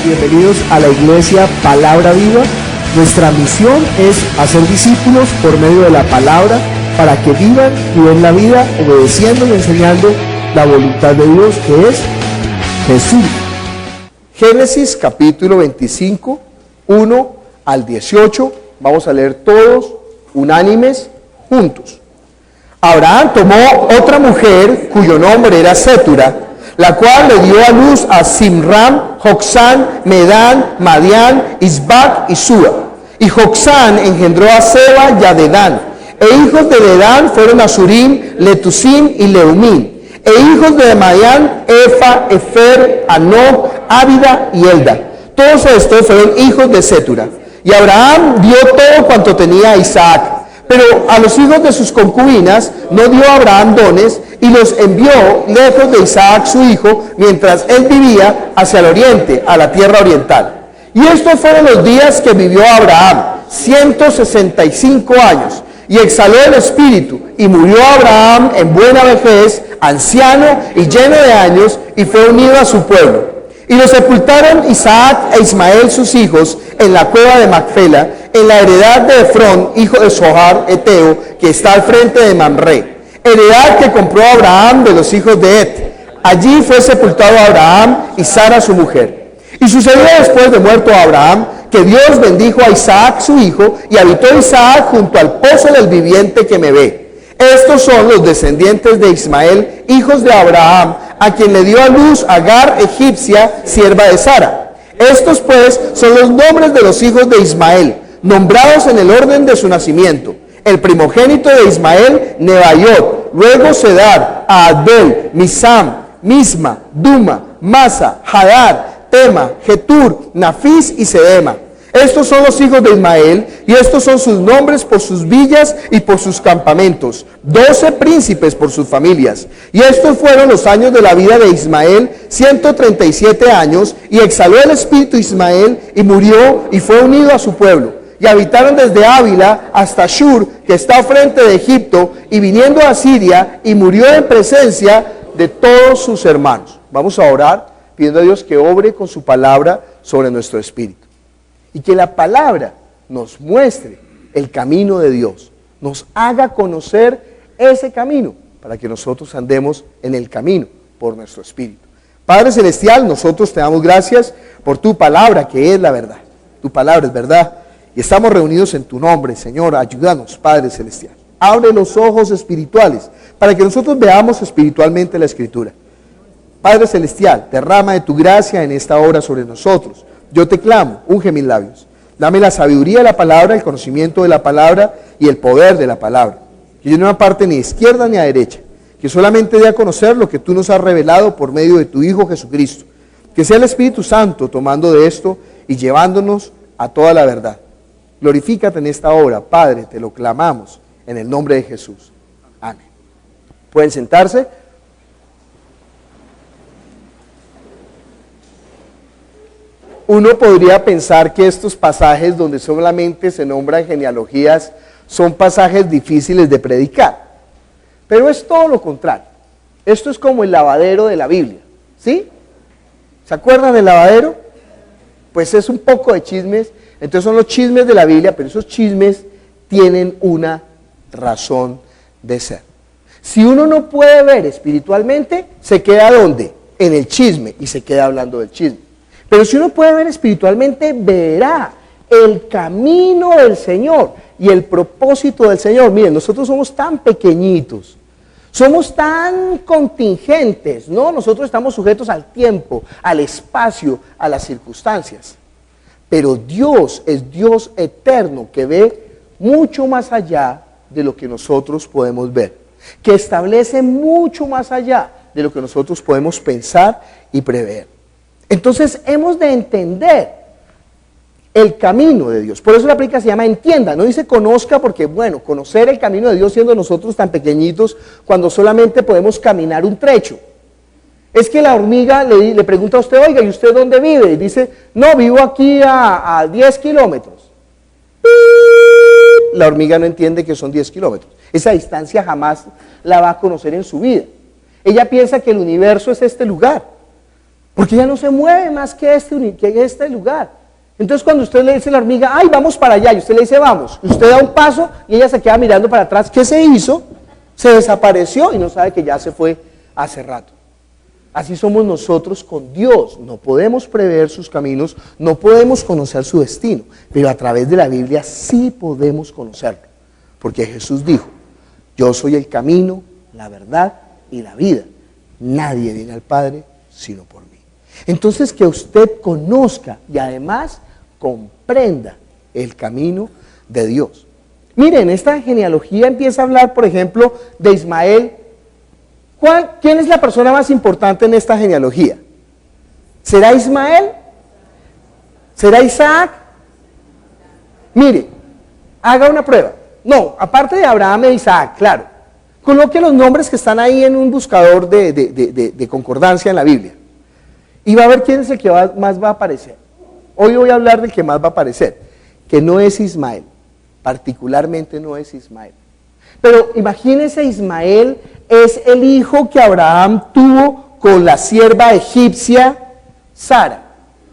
bienvenidos a la iglesia Palabra Viva. Nuestra misión es hacer discípulos por medio de la palabra para que vivan y den la vida obedeciendo y enseñando la voluntad de Dios, que es Jesús. Génesis capítulo 25, 1 al 18. Vamos a leer todos unánimes juntos. Abraham tomó otra mujer cuyo nombre era Sétura, la cual le dio a luz a Simram, Joksán, Medán, Madián, Isbac y Súa. Y Joksán engendró a Seba y a Dedán. E hijos de Dedán fueron Asurim, Letusim y Leumim. E hijos de Madián, Efa, Efer, Anob, Ávida y Elda. Todos estos fueron hijos de Sétura. Y Abraham dio todo cuanto tenía a Isaac. Pero a los hijos de sus concubinas no dio Abraham dones, y los envió lejos de Isaac su hijo, mientras él vivía hacia el oriente, a la tierra oriental. Y estos fueron los días que vivió Abraham, 165 años, y exhaló el espíritu, y murió Abraham en buena vejez, anciano y lleno de años, y fue unido a su pueblo. Y lo sepultaron Isaac e Ismael sus hijos en la cueva de Macfela, en la heredad de Efrón, hijo de Zohar, Eteo, que está al frente de Mamre, heredad que compró Abraham de los hijos de Et. Allí fue sepultado Abraham y Sara su mujer. Y sucedió después de muerto Abraham, que Dios bendijo a Isaac su hijo, y habitó Isaac junto al pozo del viviente que me ve. Estos son los descendientes de Ismael, hijos de Abraham, a quien le dio a luz Agar egipcia, sierva de Sara. Estos pues son los nombres de los hijos de Ismael, nombrados en el orden de su nacimiento. El primogénito de Ismael, Nebaiot, luego Sedar, Adbel, Misam, Misma, Duma, Masa, Hadar, Tema, Getur, Nafis y Sedema. Estos son los hijos de Ismael, y estos son sus nombres por sus villas y por sus campamentos, 12 príncipes por sus familias. Y estos fueron los años de la vida de Ismael, 137 años, y exhaló el espíritu Ismael, y murió, y fue unido a su pueblo. Y habitaron desde Ávila hasta Shur, que está frente de Egipto, y viniendo a Siria, y murió en presencia de todos sus hermanos. Vamos a orar pidiendo a Dios que obre con su palabra sobre nuestro espíritu. Y que la palabra nos muestre el camino de Dios, nos haga conocer ese camino, para que nosotros andemos en el camino por nuestro espíritu. Padre Celestial, nosotros te damos gracias por tu palabra, que es la verdad. Tu palabra es verdad. Y estamos reunidos en tu nombre, Señor. Ayúdanos, Padre Celestial. Abre los ojos espirituales para que nosotros veamos espiritualmente la Escritura. Padre Celestial, derrama de tu gracia en esta hora sobre nosotros. Yo te clamo, unge mis labios. Dame la sabiduría de la palabra, el conocimiento de la palabra y el poder de la palabra. Que yo no aparte ni a izquierda ni a derecha. Que solamente dé a conocer lo que tú nos has revelado por medio de tu Hijo Jesucristo. Que sea el Espíritu Santo tomando de esto y llevándonos a toda la verdad. Glorifícate en esta hora, Padre, te lo clamamos en el nombre de Jesús. Amén. ¿Pueden sentarse? Uno podría pensar que estos pasajes donde solamente se nombran genealogías son pasajes difíciles de predicar, pero es todo lo contrario. Esto es como el lavadero de la Biblia, ¿sí? ¿Se acuerdan del lavadero? Pues es un poco de chismes. Entonces son los chismes de la Biblia, pero esos chismes tienen una razón de ser. Si uno no puede ver espiritualmente, se queda ¿dónde? En el chisme, y se queda hablando del chisme. Pero si uno puede ver espiritualmente, verá el camino del Señor y el propósito del Señor. Miren, nosotros somos tan pequeñitos, somos tan contingentes, ¿no? Nosotros estamos sujetos al tiempo, al espacio, a las circunstancias. Pero Dios es Dios eterno, que ve mucho más allá de lo que nosotros podemos ver, que establece mucho más allá de lo que nosotros podemos pensar y prever. Entonces hemos de entender el camino de Dios. Por eso la prédica se llama Entienda, no dice conozca, porque bueno, conocer el camino de Dios siendo nosotros tan pequeñitos, cuando solamente podemos caminar un trecho. Es que la hormiga le pregunta a usted, oiga, ¿y usted dónde vive? Y dice, no, vivo aquí a 10 kilómetros. La hormiga no entiende que son 10 kilómetros. Esa distancia jamás la va a conocer en su vida. Ella piensa que el universo es este lugar. porque ella no se mueve más que este lugar. Entonces cuando usted le dice a la hormiga, ay, vamos para allá, y usted le dice, vamos, y usted da un paso y ella se queda mirando para atrás, ¿qué se hizo? Se desapareció y no sabe que ya se fue hace rato. Así somos nosotros con Dios, no podemos prever sus caminos, no podemos conocer su destino, pero a través de la Biblia sí podemos conocerlo, porque Jesús dijo, yo soy el camino, la verdad y la vida, nadie viene al Padre sino por mí. Entonces que usted conozca y además comprenda el camino de Dios. Miren, esta genealogía empieza a hablar, por ejemplo, de Ismael. ¿Quién es la persona más importante en esta genealogía? ¿Será Ismael? ¿Será Isaac? Mire, haga una prueba. No, aparte de Abraham e Isaac, claro. Coloque los nombres que están ahí en un buscador de concordancia en la Biblia. Y va a ver quién es el que más va a aparecer. Hoy voy a hablar del que más va a aparecer, que no es Ismael, particularmente no es Ismael. Pero imagínense, Ismael es el hijo que Abraham tuvo con la sierva egipcia Sara.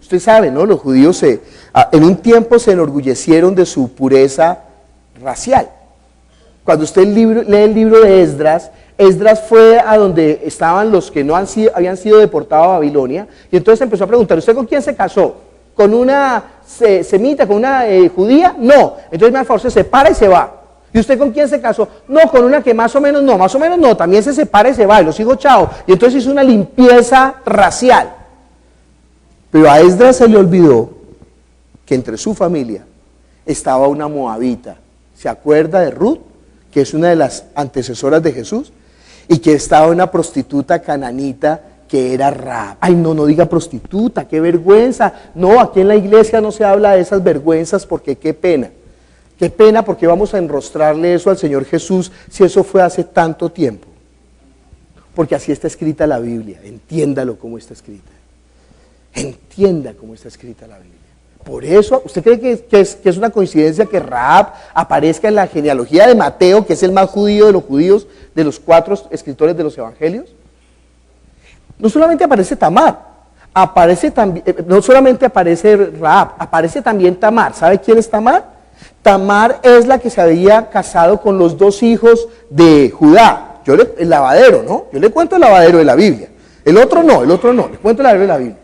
Usted sabe, ¿no? Los judíos en un tiempo se enorgullecieron de su pureza racial. Cuando usted lee el libro de Esdras, Esdras fue a donde estaban los que habían sido deportados a Babilonia, y entonces empezó a preguntar, ¿usted con quién se casó? ¿Con una semita, con una judía? No. Entonces, por favor, se separa y se va. ¿Y usted con quién se casó? No, con una que más o menos no, también se separa y se va, y los hijos chao. Y entonces hizo una limpieza racial. Pero a Esdras se le olvidó que entre su familia estaba una moabita. ¿Se acuerda de Ruth? Que es una de las antecesoras de Jesús, y que estaba una prostituta cananita que era Rahab. Ay, no diga prostituta, qué vergüenza. No, aquí en la iglesia no se habla de esas vergüenzas porque qué pena. Qué pena porque vamos a enrostrarle eso al Señor Jesús si eso fue hace tanto tiempo. Porque así está escrita la Biblia, entiéndalo como está escrita. Entienda cómo está escrita la Biblia. Por eso, ¿usted cree que es una coincidencia que Rahab aparezca en la genealogía de Mateo, que es el más judío de los judíos, de los 4 escritores de los evangelios? No solamente aparece Tamar, no solamente aparece Rahab, aparece también Tamar. ¿Sabe quién es Tamar? Tamar es la que se había casado con los 2 hijos de Judá. El lavadero, ¿no? Yo le cuento el lavadero de la Biblia. El otro no, le cuento el lavadero de la Biblia.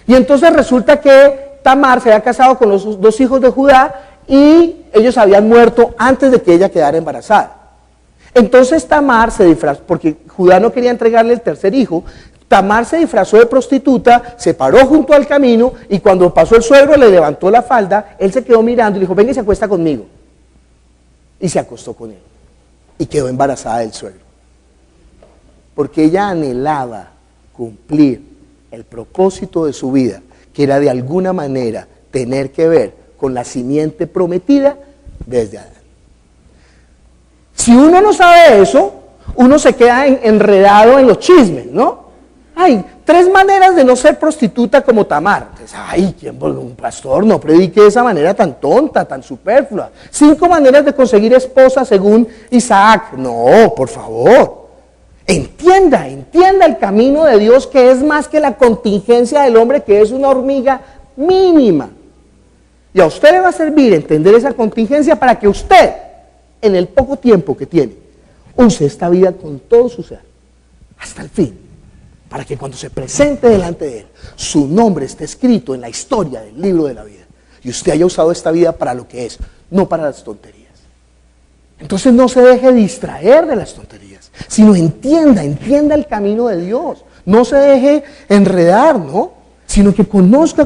Y entonces resulta que Tamar se había casado con los 2 hijos de Judá y ellos habían muerto antes de que ella quedara embarazada. Entonces Tamar se disfrazó, porque Judá no quería entregarle el tercer hijo. Tamar se disfrazó de prostituta, se paró junto al camino y cuando pasó el suegro le levantó la falda, él se quedó mirando y le dijo, venga y se acuesta conmigo. Y se acostó con él y quedó embarazada del suegro. Porque ella anhelaba cumplir el propósito de su vida, que era de alguna manera tener que ver con la simiente prometida desde Adán. Si uno no sabe eso, uno se queda enredado en los chismes, ¿no? Hay 3 maneras de no ser prostituta como Tamar. Entonces, un pastor no predique de esa manera tan tonta, tan superflua. 5 maneras de conseguir esposa según Isaac. No, por favor. Entienda el camino de Dios, que es más que la contingencia del hombre, que es una hormiga mínima. Y a usted le va a servir entender esa contingencia para que usted, en el poco tiempo que tiene, use esta vida con todo su ser, hasta el fin, para que cuando se presente delante de él, su nombre esté escrito en la historia del libro de la vida, y usted haya usado esta vida para lo que es, no para las tonterías. Entonces no se deje distraer de las tonterías, sino entienda el camino de Dios. No se deje enredar, ¿no? Sino que conozca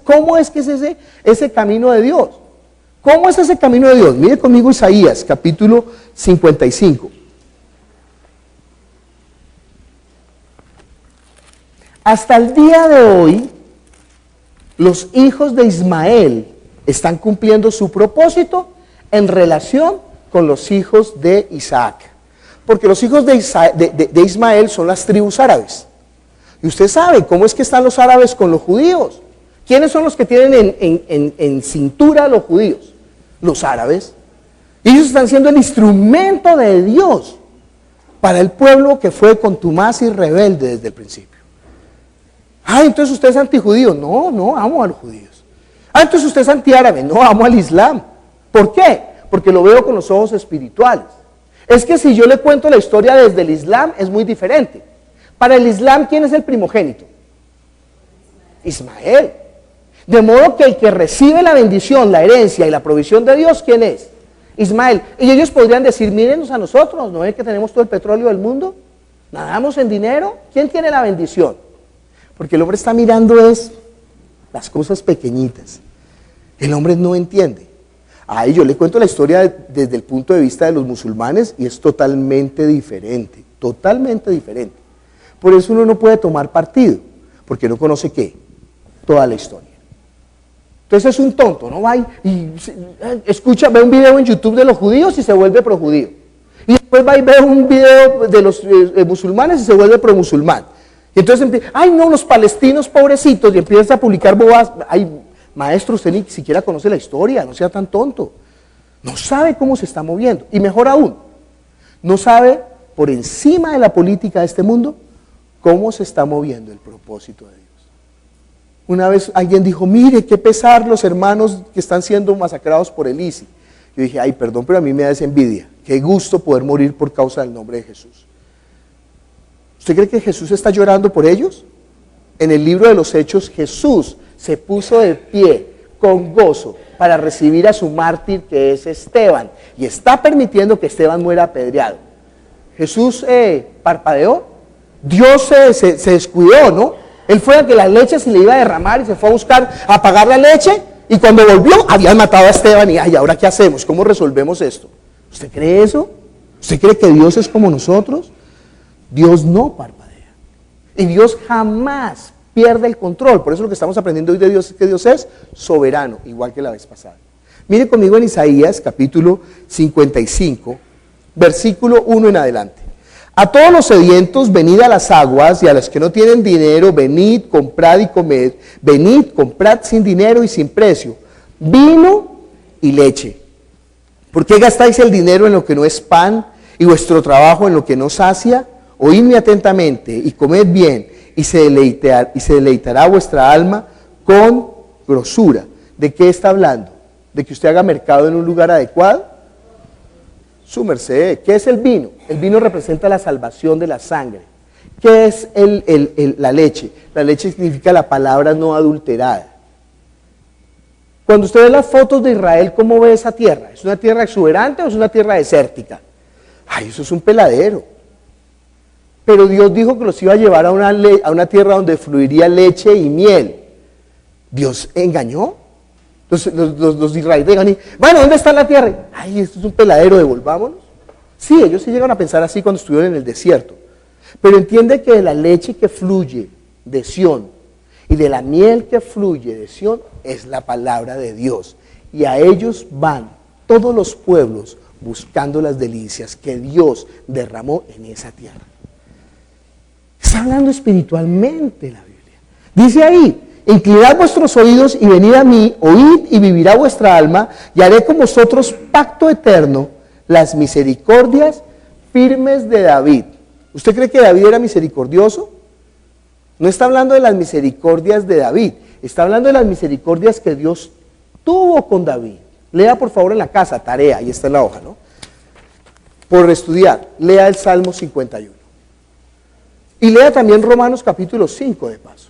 cómo es que es ese camino de Dios. ¿Cómo es ese camino de Dios? Mire conmigo Isaías, capítulo 55. Hasta el día de hoy, los hijos de Ismael están cumpliendo su propósito en relación con los hijos de Isaac. Porque los hijos de Ismael son las tribus árabes. Y usted sabe cómo es que están los árabes con los judíos. ¿Quiénes son los que tienen en cintura a los judíos? Los árabes. Ellos están siendo el instrumento de Dios para el pueblo que fue contumaz y rebelde desde el principio. Ah, entonces usted es antijudío. No, no, amo a los judíos. Ah, entonces usted es antiárabe. No, amo al Islam. ¿Por qué? Porque lo veo con los ojos espirituales. Es que si yo le cuento la historia desde el Islam, es muy diferente. Para el Islam, ¿quién es el primogénito? Ismael. De modo que el que recibe la bendición, la herencia y la provisión de Dios, ¿quién es? Ismael. Y ellos podrían decir, mírenos a nosotros, ¿no ven que tenemos todo el petróleo del mundo? ¿Nadamos en dinero? ¿Quién tiene la bendición? Porque el hombre está mirando es las cosas pequeñitas. El hombre no entiende. Ahí yo le cuento la historia desde el punto de vista de los musulmanes y es totalmente diferente, totalmente diferente. Por eso uno no puede tomar partido, porque no conoce ¿qué? Toda la historia. Entonces es un tonto, ¿no? Va y escucha, ve un video en YouTube de los judíos y se vuelve pro-judío. Y después va y ve un video de los musulmanes y se vuelve pro-musulmán. Y entonces empieza, ay no, los palestinos pobrecitos, y empieza a publicar bobadas. Ay, maestro, usted ni siquiera conoce la historia, no sea tan tonto. No sabe cómo se está moviendo. Y mejor aún, no sabe por encima de la política de este mundo cómo se está moviendo el propósito de Dios. Una vez alguien dijo, mire, qué pesar los hermanos que están siendo masacrados por el ISIS. Yo dije, ay, perdón, pero a mí me da esa envidia. Qué gusto poder morir por causa del nombre de Jesús. ¿Usted cree que Jesús está llorando por ellos? En el libro de los Hechos, Jesús se puso de pie con gozo para recibir a su mártir que es Esteban. Y está permitiendo que Esteban muera apedreado. Jesús parpadeó. Dios se descuidó, ¿no? Él fue a que la leche se le iba a derramar y se fue a buscar a apagar la leche. Y cuando volvió, habían matado a Esteban. Y, ay, ¿ahora qué hacemos? ¿Cómo resolvemos esto? ¿Usted cree eso? ¿Usted cree que Dios es como nosotros? Dios no parpadea. Y Dios jamás pierde el control. Por eso lo que estamos aprendiendo hoy de Dios es que Dios es soberano, igual que la vez pasada. Mire conmigo en Isaías, capítulo 55, versículo 1 en adelante. A todos los sedientos, venid a las aguas, y a los que no tienen dinero, venid, comprad y comed. Venid, comprad sin dinero y sin precio, vino y leche. ¿Por qué gastáis el dinero en lo que no es pan, y vuestro trabajo en lo que no sacia? Oídme atentamente, y comed bien, y se deleitará vuestra alma con grosura. ¿De qué está hablando? ¿De que usted haga mercado en un lugar adecuado? Su merced. ¿Qué es el vino? El vino representa la salvación de la sangre. ¿Qué es la leche? La leche significa la palabra no adulterada. Cuando usted ve las fotos de Israel, ¿cómo ve esa tierra? ¿Es una tierra exuberante o es una tierra desértica? Ay, eso es un peladero. Pero Dios dijo que los iba a llevar a una tierra donde fluiría leche y miel. ¿Dios engañó? Los israelíes digan, bueno, ¿dónde está la tierra? Ay, esto es un peladero, devolvámonos. Sí, ellos sí llegan a pensar así cuando estuvieron en el desierto. Pero entiende que de la leche que fluye de Sión y de la miel que fluye de Sión es la palabra de Dios. Y a ellos van todos los pueblos buscando las delicias que Dios derramó en esa tierra. Está hablando espiritualmente la Biblia. Dice ahí, inclinad vuestros oídos y venid a mí, oíd y vivirá vuestra alma, y haré con vosotros pacto eterno, las misericordias firmes de David. ¿Usted cree que David era misericordioso? No está hablando de las misericordias de David, está hablando de las misericordias que Dios tuvo con David. Lea por favor en la casa, tarea, ahí está en la hoja, ¿no? Por estudiar, lea el Salmo 51. Y lea también Romanos capítulo 5 de paso.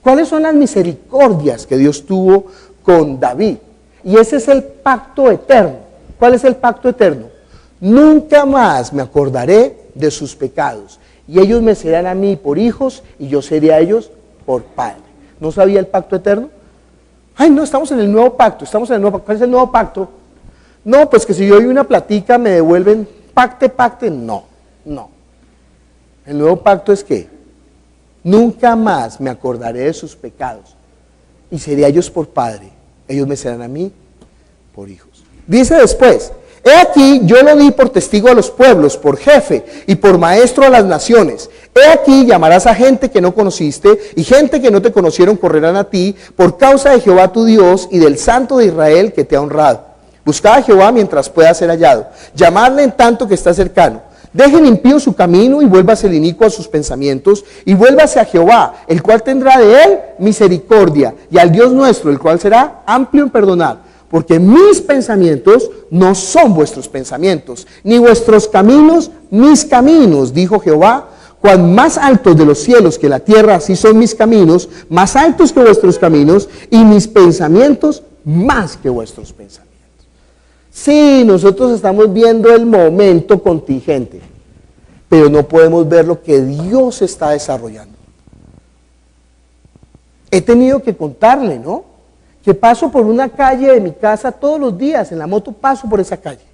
¿Cuáles son las misericordias que Dios tuvo con David? Y ese es el pacto eterno. ¿Cuál es el pacto eterno? Nunca más me acordaré de sus pecados, y ellos me serán a mí por hijos, y yo seré a ellos por padre. ¿No sabía el pacto eterno? Ay, no, estamos en el nuevo pacto, estamos en el nuevo pacto. ¿Cuál es el nuevo pacto? No, pues que si yo doy una platica me devuelven pacte, no. El nuevo pacto es que nunca más me acordaré de sus pecados, y seré a ellos por padre, ellos me serán a mí por hijos. Dice después, he aquí yo lo di por testigo a los pueblos, por jefe y por maestro a las naciones. He aquí llamarás a gente que no conociste, y gente que no te conocieron correrán a ti, por causa de Jehová tu Dios y del Santo de Israel que te ha honrado. Buscad a Jehová mientras pueda ser hallado, llamadle en tanto que está cercano. Deje el impío su camino y vuélvase el inicuo a sus pensamientos y vuélvase a Jehová, el cual tendrá de él misericordia, y al Dios nuestro, el cual será amplio en perdonar. Porque mis pensamientos no son vuestros pensamientos, ni vuestros caminos mis caminos, dijo Jehová. Cuán más altos de los cielos que la tierra, así son mis caminos, más altos que vuestros caminos, y mis pensamientos más que vuestros pensamientos. Sí, nosotros estamos viendo el momento contingente, pero no podemos ver lo que Dios está desarrollando. He tenido que contarle, ¿no? Que paso por una calle de mi casa todos los días, en la moto paso por esa calle.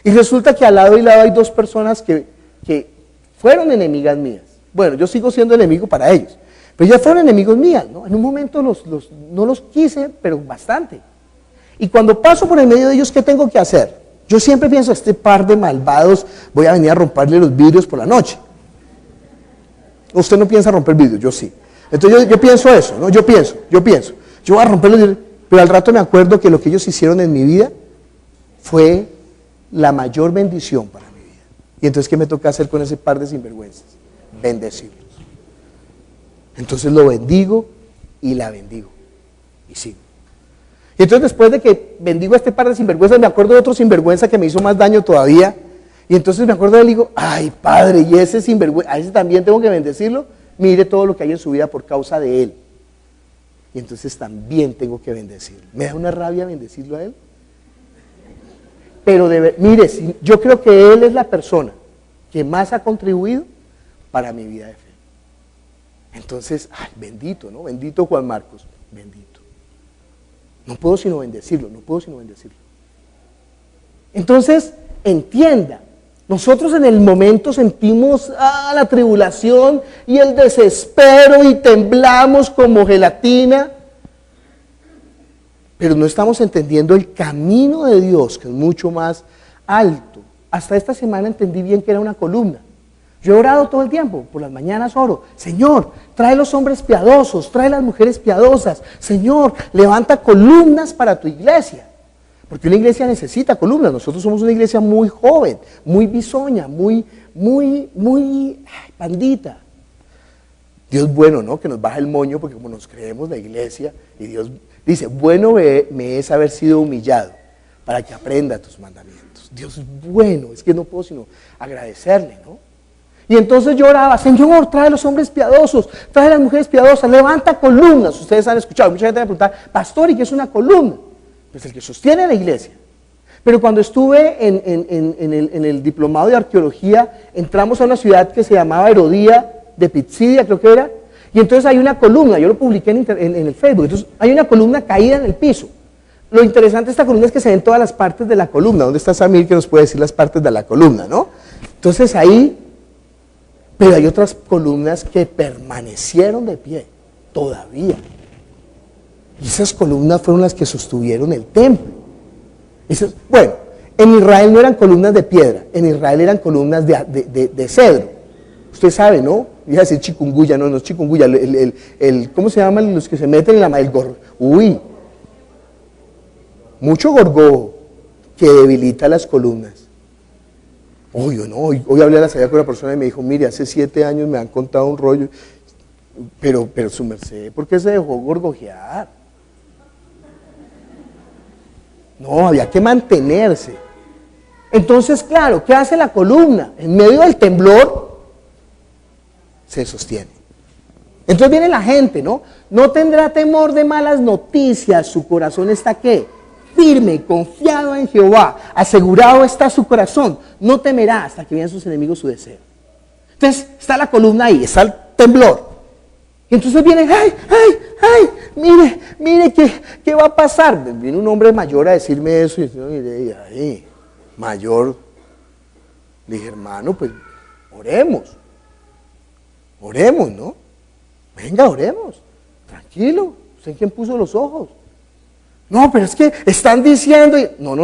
Y resulta que al lado y lado hay dos personas que fueron enemigas mías. Bueno, yo sigo siendo enemigo para ellos, pero ya fueron enemigos mías, ¿no? En un momento no los quise, pero bastante. Y cuando paso por el medio de ellos, ¿qué tengo que hacer? Yo siempre pienso, este par de malvados, voy a venir a romperle los vidrios por la noche. Usted no piensa romper vidrios, yo sí. Entonces yo pienso eso, ¿no? Yo pienso. Yo voy a romper los vidrios, pero al rato me acuerdo que lo que ellos hicieron en mi vida fue la mayor bendición para mi vida. Y entonces, ¿qué me toca hacer con ese par de sinvergüenzas? Bendecirlos. Entonces lo bendigo y la bendigo. Y sigo. Y entonces, después de que bendigo a este par de sinvergüenzas, me acuerdo de otro sinvergüenza que me hizo más daño todavía. Y entonces me acuerdo de él y digo, ay padre, y ese sinvergüenza, a ese también tengo que bendecirlo. Mire todo lo que hay en su vida por causa de él. Y entonces también tengo que bendecirlo. ¿Me da una rabia bendecirlo a él? Pero mire, yo creo que él es la persona que más ha contribuido para mi vida de fe. Entonces, ay, bendito, ¿no? Bendito Juan Marcos, bendito. No puedo sino bendecirlo. Entonces, entienda, nosotros en el momento sentimos la tribulación y el desespero y temblamos como gelatina, pero no estamos entendiendo el camino de Dios, que es mucho más alto. Hasta esta semana entendí bien que era una columna. Yo he orado todo el tiempo, por las mañanas oro, Señor, trae los hombres piadosos, trae las mujeres piadosas, Señor, levanta columnas para tu iglesia, porque una iglesia necesita columnas. Nosotros somos una iglesia muy joven, muy bisoña, muy pandita. Dios bueno, ¿no? Que nos baja el moño, porque como nos creemos la iglesia, y Dios dice, bueno me es haber sido humillado, para que aprenda tus mandamientos. Dios es bueno, es que no puedo sino agradecerle, ¿no? Y entonces yo oraba, Señor, trae los hombres piadosos, trae las mujeres piadosas, levanta columnas. Ustedes han escuchado, mucha gente me pregunta, pastor, ¿y qué es una columna? Pues el que sostiene la iglesia. Pero cuando estuve en el diplomado de arqueología, entramos a una ciudad que se llamaba Herodía de Pisidia, creo que era, y entonces hay una columna, yo lo publiqué en el Facebook, entonces hay una columna caída en el piso. Lo interesante de esta columna es que se ven todas las partes de la columna. ¿Dónde está Samir que nos puede decir las partes de la columna, no? Entonces ahí, pero hay otras columnas que permanecieron de pie, todavía. Y esas columnas fueron las que sostuvieron el templo. Bueno, en Israel no eran columnas de piedra, en Israel eran columnas de cedro. Usted sabe, ¿no? Iba a decir chikungunya, no es chikungunya, ¿cómo se llaman los que se meten en mucho gorgojo que debilita las columnas. Hoy hablé a la salida con una persona y me dijo, mire, hace 7 años me han contado un rollo, pero su merced, ¿por qué se dejó gorgojear? No, había que mantenerse. Entonces, claro, ¿qué hace la columna? En medio del temblor, se sostiene. Entonces viene la gente, ¿no? No tendrá temor de malas noticias, su corazón está ¿qué? Firme, confiado en Jehová, asegurado está su corazón, no temerá hasta que vean sus enemigos su deseo. Entonces está la columna ahí, está el temblor. Y entonces viene, mire, ¿qué va a pasar? Viene un hombre mayor a decirme eso, y yo mire, mayor, le dije, hermano, pues oremos, ¿no? Venga, oremos, tranquilo, ¿usted quién puso los ojos? No, pero es que están diciendo, no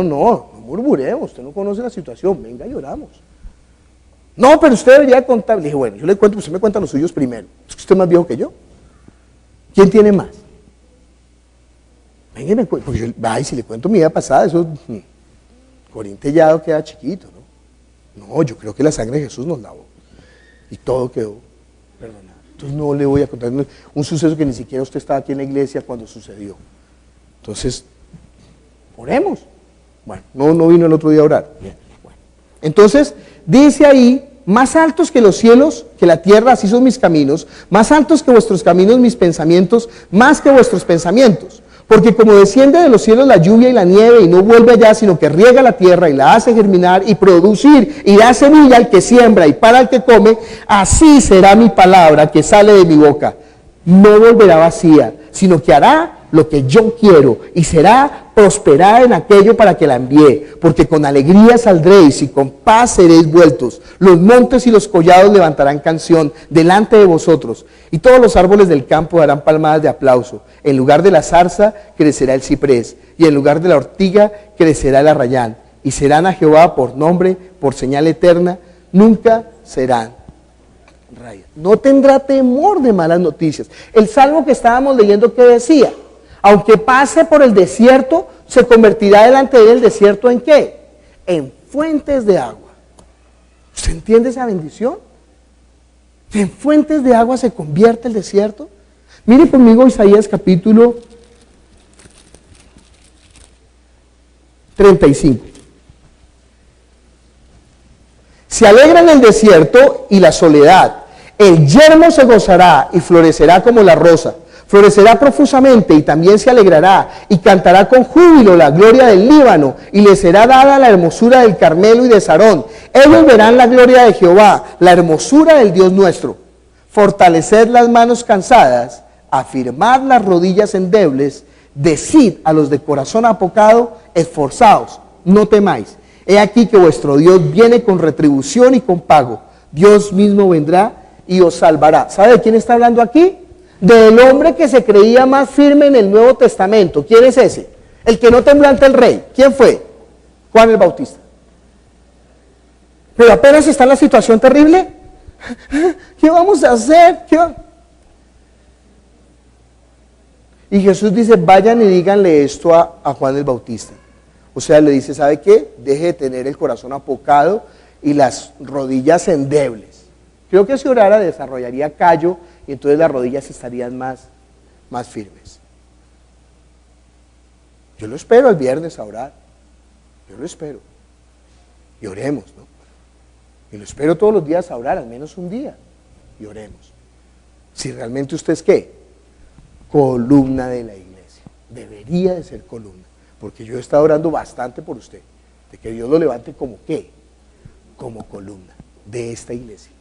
murmuremos, usted no conoce la situación, venga y oramos. No, pero usted debería contar. Le dije, bueno, yo le cuento, usted me cuenta los suyos primero. Es que usted es más viejo que yo. ¿Quién tiene más? Venga y me cuenta, porque si le cuento mi vida pasada, eso, Corintellado queda chiquito, ¿no? No, yo creo que la sangre de Jesús nos lavó. Y todo quedó perdonado. Entonces no le voy a contar un suceso que ni siquiera usted estaba aquí en la iglesia cuando sucedió. Entonces, oremos. Bueno, no vino el otro día a orar. Bien, bueno. Entonces, dice ahí, más altos que los cielos, que la tierra, así son mis caminos, más altos que vuestros caminos, mis pensamientos, más que vuestros pensamientos. Porque como desciende de los cielos la lluvia y la nieve y no vuelve allá, sino que riega la tierra y la hace germinar y producir y da semilla al que siembra y para el que come, así será mi palabra que sale de mi boca. No volverá vacía, sino que hará lo que yo quiero y será prosperada en aquello para que la envíe, porque con alegría saldréis y con paz seréis vueltos. Los montes y los collados levantarán canción delante de vosotros, y todos los árboles del campo darán palmadas de aplauso. En lugar de la zarza crecerá el ciprés, y en lugar de la ortiga crecerá el arrayán, y serán a Jehová por nombre, por señal eterna, nunca serán raíz. No tendrá temor de malas noticias. El salmo que estábamos leyendo, ¿qué decía? Aunque pase por el desierto, se convertirá delante de él el desierto ¿en qué? En fuentes de agua. ¿Usted entiende esa bendición? En fuentes de agua se convierte el desierto. Mire conmigo Isaías capítulo 35. Se alegra en el desierto y la soledad. El yermo se gozará y florecerá como la rosa. Florecerá profusamente y también se alegrará y cantará con júbilo la gloria del Líbano y le será dada la hermosura del Carmelo y de Sarón. Ellos verán la gloria de Jehová, la hermosura del Dios nuestro. Fortaleced las manos cansadas, afirmad las rodillas endebles, decid a los de corazón apocado, esforzaos, no temáis. He aquí que vuestro Dios viene con retribución y con pago. Dios mismo vendrá y os salvará. ¿Sabe de quién está hablando aquí? Del hombre que se creía más firme en el Nuevo Testamento. ¿Quién es ese? El que no tembló ante el rey. ¿Quién fue? Juan el Bautista. Pero apenas está en la situación terrible. ¿Qué vamos a hacer? Y Jesús dice, vayan y díganle esto a Juan el Bautista. O sea, le dice, ¿sabe qué? Deje de tener el corazón apocado y las rodillas endebles. Creo que si orara desarrollaría callo y entonces las rodillas estarían más firmes. Yo lo espero el viernes a orar. Yo lo espero. Y oremos, ¿no? Y lo espero todos los días a orar, al menos un día. Y oremos. Si realmente usted es ¿qué? Columna de la iglesia. Debería de ser columna. Porque yo he estado orando bastante por usted. De que Dios lo levante como ¿qué? Como columna de esta iglesia.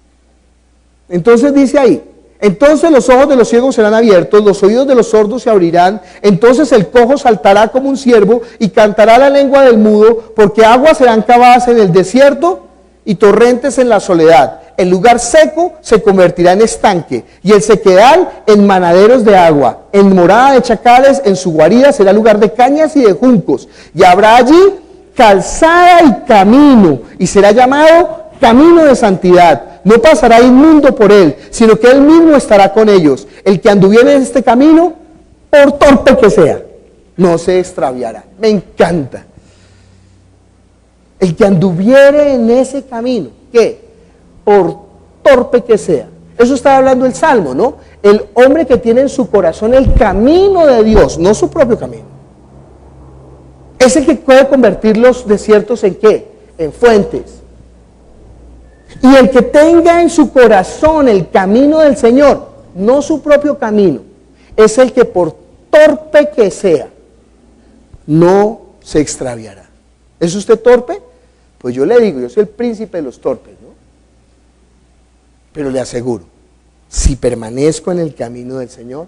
Entonces dice ahí, entonces los ojos de los ciegos serán abiertos, los oídos de los sordos se abrirán, entonces el cojo saltará como un ciervo y cantará la lengua del mudo, porque aguas serán cavadas en el desierto y torrentes en la soledad. El lugar seco se convertirá en estanque y el sequedal en manaderos de agua. En morada de chacales, en su guarida será lugar de cañas y de juncos. Y habrá allí calzada y camino, y será llamado camino de santidad. No pasará inmundo por él, sino que él mismo estará con ellos. El que anduviere en este camino, por torpe que sea, no se extraviará. Me encanta. El que anduviere en ese camino, ¿qué? Por torpe que sea. Eso está hablando el Salmo, ¿no? El hombre que tiene en su corazón el camino de Dios, no su propio camino. Es el que puede convertir los desiertos en ¿qué? En fuentes. Y el que tenga en su corazón el camino del Señor, no su propio camino, es el que por torpe que sea, no se extraviará. ¿Es usted torpe? Pues yo le digo, yo soy el príncipe de los torpes, ¿no? Pero le aseguro, si permanezco en el camino del Señor,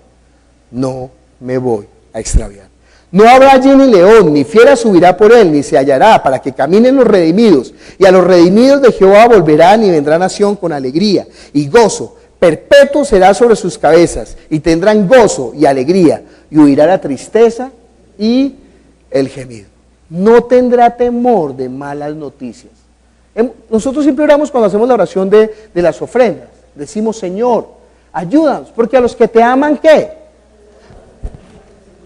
no me voy a extraviar. No habrá allí ni león, ni fiera subirá por él, ni se hallará, para que caminen los redimidos. Y a los redimidos de Jehová volverán y vendrá nación con alegría y gozo. Perpetuo será sobre sus cabezas, y tendrán gozo y alegría, y huirá la tristeza y el gemido. No tendrá temor de malas noticias. Nosotros siempre oramos cuando hacemos la oración de las ofrendas. Decimos, Señor, ayúdanos, porque a los que te aman, ¿qué?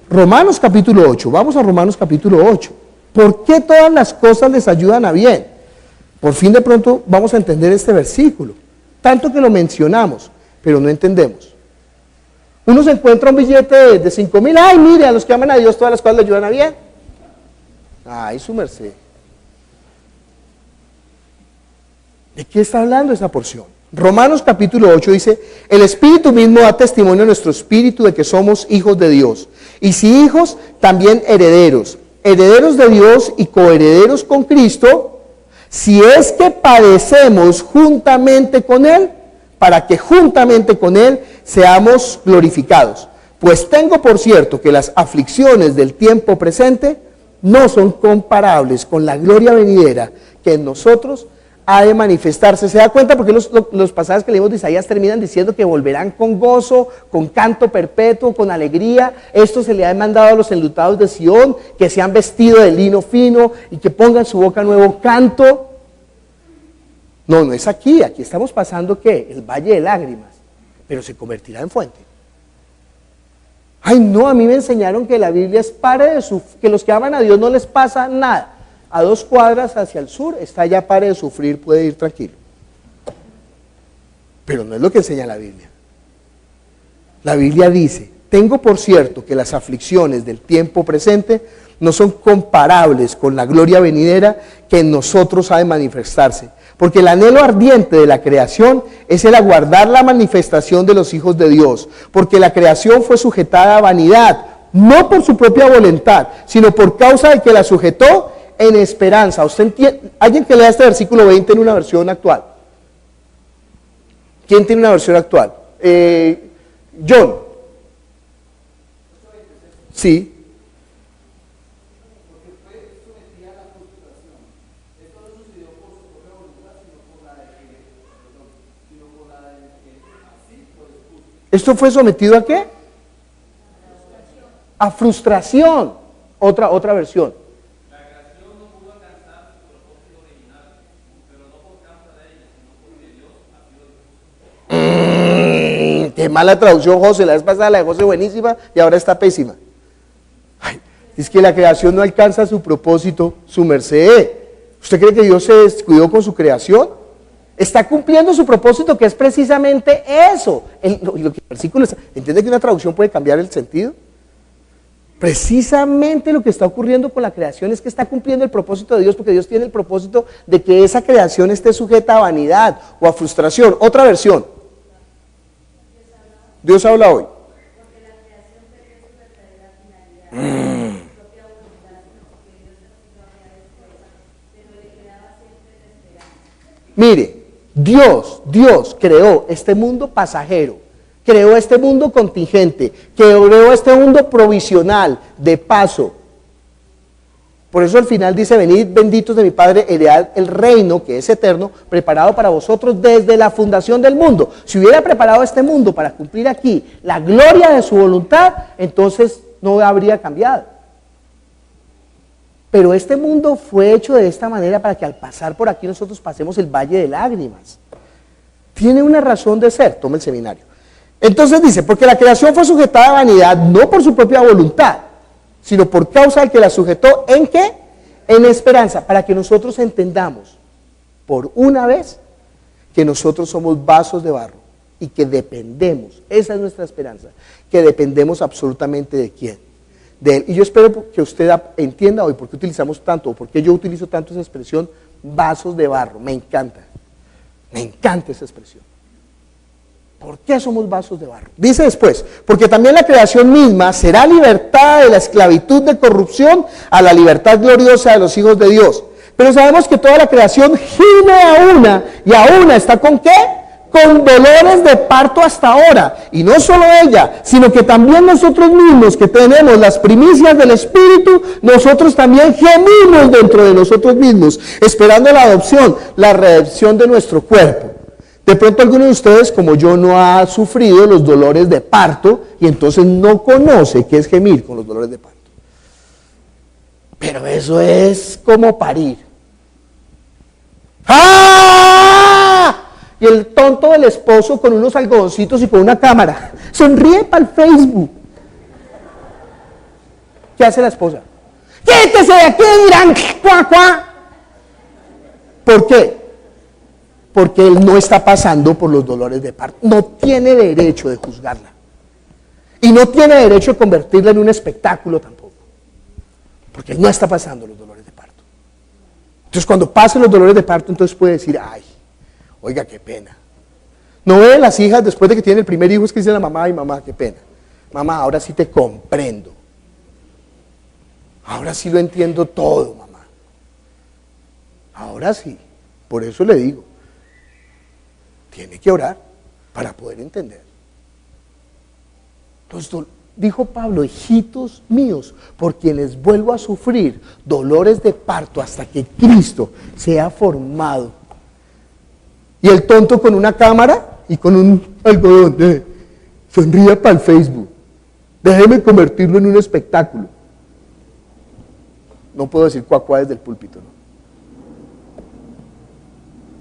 Romanos capítulo 8, vamos a Romanos capítulo 8. ¿Por qué todas las cosas les ayudan a bien? Por fin de pronto vamos a entender este versículo. Tanto que lo mencionamos, pero no entendemos. Uno se encuentra un billete de 5,000, ay, mire, a los que aman a Dios todas las cosas le ayudan a bien. Ay, su merced. ¿De qué está hablando esa porción? Romanos capítulo 8 dice, el Espíritu mismo da testimonio a nuestro espíritu de que somos hijos de Dios. Y si hijos, también herederos. Herederos de Dios y coherederos con Cristo, si es que padecemos juntamente con Él, para que juntamente con Él seamos glorificados. Pues tengo por cierto que las aflicciones del tiempo presente no son comparables con la gloria venidera que en nosotros ha de manifestarse. ¿Se da cuenta? Porque los pasajes que leímos de Isaías terminan diciendo que volverán con gozo, con canto perpetuo, con alegría. Esto se le ha mandado a los enlutados de Sión, que se han vestido de lino fino y que pongan su boca nuevo canto. No, no es aquí. Aquí estamos pasando, ¿qué? El valle de lágrimas, pero se convertirá en fuente. Ay, no, a mí me enseñaron que la Biblia es que los que aman a Dios no les pasa nada. A 2 cuadras hacia el sur está ya, pare de sufrir, puede ir tranquilo. Pero no es lo que enseña la Biblia. La Biblia dice, tengo por cierto que las aflicciones del tiempo presente no son comparables con la gloria venidera que en nosotros ha de manifestarse. Porque el anhelo ardiente de la creación es el aguardar la manifestación de los hijos de Dios. Porque la creación fue sujetada a vanidad, no por su propia voluntad, sino por causa de que la sujetó en esperanza. ¿Usted entiende? Alguien que lea este versículo 20 en una versión actual. ¿Quién tiene una versión actual? John. Sí. ¿Esto fue sometido a qué? A frustración. Otra versión. Qué mala traducción, José. La vez pasada la de José buenísima y ahora está pésima. Ay, es que la creación no alcanza su propósito, su merced. ¿Usted cree que Dios se descuidó con su creación? Está cumpliendo su propósito, que es precisamente eso. El versículo ¿entiende que una traducción puede cambiar el sentido? Precisamente lo que está ocurriendo con la creación es que está cumpliendo el propósito de Dios, porque Dios tiene el propósito de que esa creación esté sujeta a vanidad o a frustración. Otra versión. Dios habla hoy. Mire, Dios creó este mundo pasajero, creó este mundo contingente, creó este mundo provisional, de paso. Por eso al final dice, venid benditos de mi Padre, heredad el reino que es eterno, preparado para vosotros desde la fundación del mundo. Si hubiera preparado este mundo para cumplir aquí la gloria de su voluntad, entonces no habría cambiado. Pero este mundo fue hecho de esta manera para que al pasar por aquí nosotros pasemos el valle de lágrimas. Tiene una razón de ser, tome el seminario. Entonces dice, porque la creación fue sujetada a vanidad, no por su propia voluntad, sino por causa del que la sujetó, ¿en qué? En esperanza, para que nosotros entendamos, por una vez, que nosotros somos vasos de barro y que dependemos, esa es nuestra esperanza, que dependemos absolutamente de quién, de Él. Y yo espero que usted entienda hoy por qué utilizamos tanto, o por qué yo utilizo tanto esa expresión, vasos de barro. Me encanta esa expresión. ¿Por qué somos vasos de barro? Dice después, porque también la creación misma será libertada de la esclavitud de corrupción a la libertad gloriosa de los hijos de Dios. Pero sabemos que toda la creación gime a una, y a una está ¿con qué? Con dolores de parto hasta ahora. Y no solo ella, sino que también nosotros mismos que tenemos las primicias del Espíritu, nosotros también gemimos dentro de nosotros mismos, esperando la adopción, la redención de nuestro cuerpo. De pronto alguno de ustedes, como yo, no ha sufrido los dolores de parto y entonces no conoce qué es gemir con los dolores de parto. Pero eso es como parir. ¡Ah! Y el tonto del esposo con unos algodoncitos y con una cámara. Sonríe para el Facebook. ¿Qué hace la esposa? ¡Quítese de aquí, dirán! ¡Cuá, cuá! ¿Por qué? Porque él no está pasando por los dolores de parto. No tiene derecho de juzgarla. Y no tiene derecho de convertirla en un espectáculo tampoco. Porque él no está pasando los dolores de parto. Entonces cuando pasen los dolores de parto, entonces puede decir, ay, oiga, qué pena. No ve las hijas después de que tienen el primer hijo, es que dice la mamá, ay mamá, qué pena. Mamá, ahora sí te comprendo. Ahora sí lo entiendo todo, mamá. Ahora sí. Por eso le digo, tiene que orar para poder entender. Entonces, dijo Pablo, hijitos míos, por quienes vuelvo a sufrir dolores de parto hasta que Cristo sea formado. Y el tonto con una cámara y con un algodón, sonría para el Facebook. Déjeme convertirlo en un espectáculo. No puedo decir cuacuá desde el púlpito, ¿no?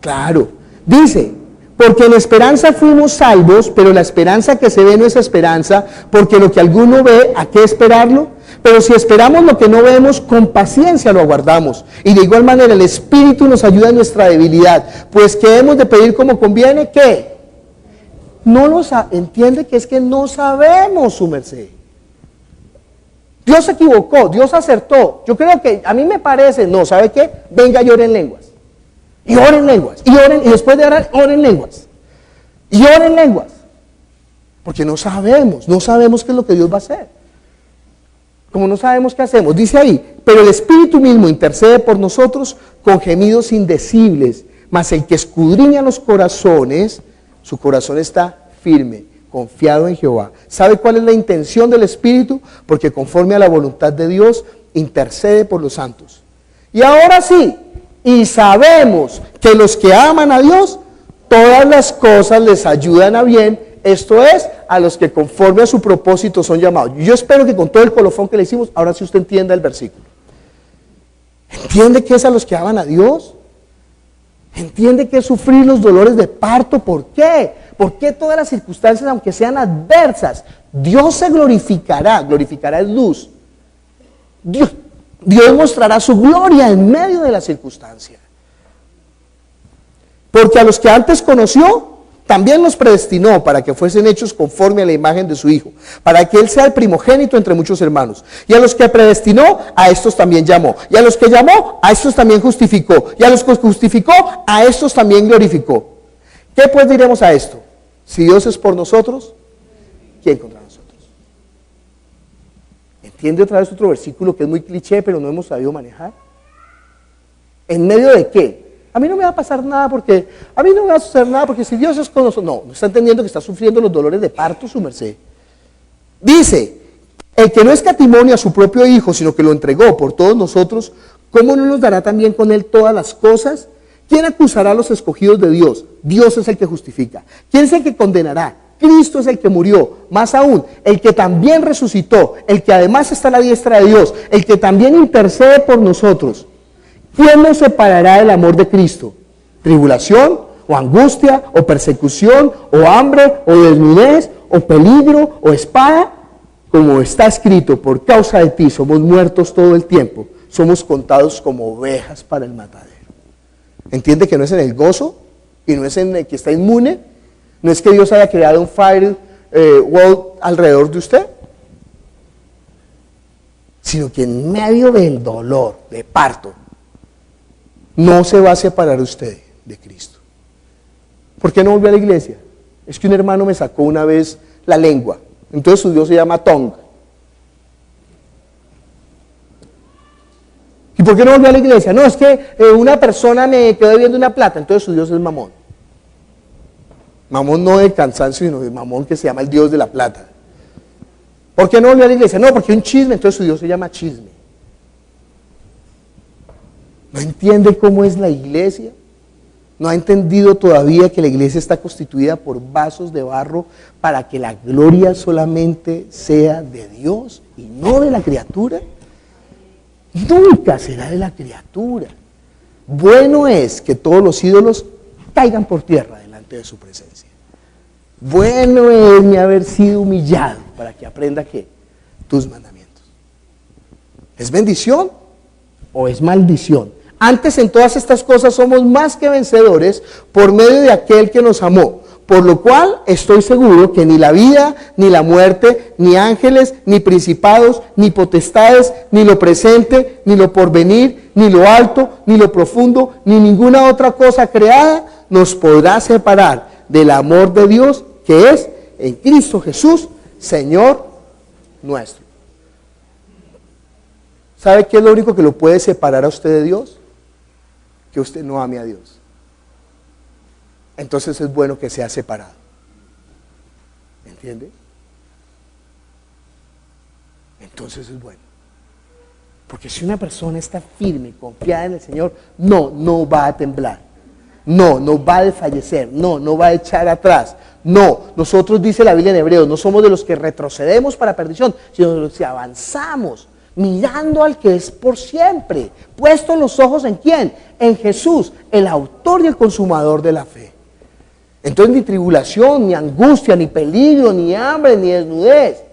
Claro, dice, porque en esperanza fuimos salvos, pero la esperanza que se ve no es esperanza, porque lo que alguno ve, ¿a qué esperarlo? Pero si esperamos lo que no vemos, con paciencia lo aguardamos. Y de igual manera el Espíritu nos ayuda en nuestra debilidad, pues que hemos de pedir como conviene, ¿qué? No lo entiende que es que no sabemos, su merced. Dios se equivocó, Dios acertó. Yo creo que, a mí me parece, no, ¿sabe qué? Venga y ore en lenguas. Y oren en lenguas, y oren, y después de orar, oren en lenguas. Y oren en lenguas. Porque no sabemos qué es lo que Dios va a hacer. Como no sabemos qué hacemos, dice ahí, pero el Espíritu mismo intercede por nosotros con gemidos indecibles, mas el que escudriña los corazones, su corazón está firme, confiado en Jehová. ¿Sabe cuál es la intención del Espíritu? Porque conforme a la voluntad de Dios, intercede por los santos. Y ahora sí, y sabemos que los que aman a Dios, todas las cosas les ayudan a bien, esto es, a los que conforme a su propósito son llamados. Yo espero que con todo el colofón que le hicimos, ahora sí usted entienda el versículo. ¿Entiende que es a los que aman a Dios? ¿Entiende que es sufrir los dolores de parto? ¿Por qué? ¿Por qué todas las circunstancias, aunque sean adversas, Dios se glorificará? Glorificará es luz. Dios mostrará su gloria en medio de la circunstancia. Porque a los que antes conoció, también los predestinó para que fuesen hechos conforme a la imagen de su Hijo, para que Él sea el primogénito entre muchos hermanos. Y a los que predestinó, a estos también llamó. Y a los que llamó, a estos también justificó. Y a los que justificó, a estos también glorificó. ¿Qué pues diremos a esto? Si Dios es por nosotros, ¿quién contra nosotros? ¿Entiende otra vez otro versículo que es muy cliché, pero no hemos sabido manejar? ¿En medio de qué? A mí no me va a pasar nada porque, a mí no me va a suceder nada porque si Dios es con nosotros, no está entendiendo que está sufriendo los dolores de parto, su merced. Dice, el que no escatimó a su propio Hijo, sino que lo entregó por todos nosotros, ¿cómo no nos dará también con Él todas las cosas? ¿Quién acusará a los escogidos de Dios? Dios es el que justifica. ¿Quién es el que condenará? Cristo es el que murió, más aún, el que también resucitó, el que además está a la diestra de Dios, el que también intercede por nosotros. ¿Quién nos separará del amor de Cristo? ¿Tribulación, o angustia, o persecución, o hambre, o desnudez, o peligro, o espada? Como está escrito, por causa de ti somos muertos todo el tiempo, somos contados como ovejas para el matadero. ¿Entiende que no es en el gozo? Y no es en el que está inmune. No es que Dios haya creado un firewall alrededor de usted, sino que en medio del dolor, de parto, no se va a separar usted de Cristo. ¿Por qué no volvió a la iglesia? Es que un hermano me sacó una vez la lengua, entonces su Dios se llama Tongue. ¿Y por qué no volvió a la iglesia? No, es que una persona me quedó debiendo una plata, entonces su Dios es Mamón. Mamón no de cansancio, sino de Mamón, que se llama el Dios de la plata. ¿Por qué no volvió a la iglesia? No, porque hay un chisme, entonces su Dios se llama Chisme. ¿No entiende cómo es la iglesia? ¿No ha entendido todavía que la iglesia está constituida por vasos de barro para que la gloria solamente sea de Dios y no de la criatura? Nunca será de la criatura. Bueno es que todos los ídolos caigan por tierra delante de su presencia. Bueno es mi haber sido humillado para que aprenda que tus mandamientos. ¿Es bendición o es maldición? Antes en todas estas cosas somos más que vencedores por medio de aquel que nos amó. Por lo cual estoy seguro que ni la vida, ni la muerte, ni ángeles, ni principados, ni potestades, ni lo presente, ni lo porvenir, ni lo alto, ni lo profundo, ni ninguna otra cosa creada nos podrá separar del amor de Dios que es en Cristo Jesús, Señor nuestro. ¿Sabe qué es lo único que lo puede separar a usted de Dios? Que usted no ame a Dios. Entonces es bueno que sea separado. ¿Entiende? Entonces es bueno. Porque si una persona está firme, confiada en el Señor, no va a temblar. No va a desfallecer. No va a echar atrás. No, nosotros, dice la Biblia en Hebreos, no somos de los que retrocedemos para perdición, sino de los que avanzamos, mirando al que es por siempre, puestos los ojos en ¿quién? En Jesús, el autor y el consumador de la fe. Entonces ni tribulación, ni angustia, ni peligro, ni hambre, ni desnudez.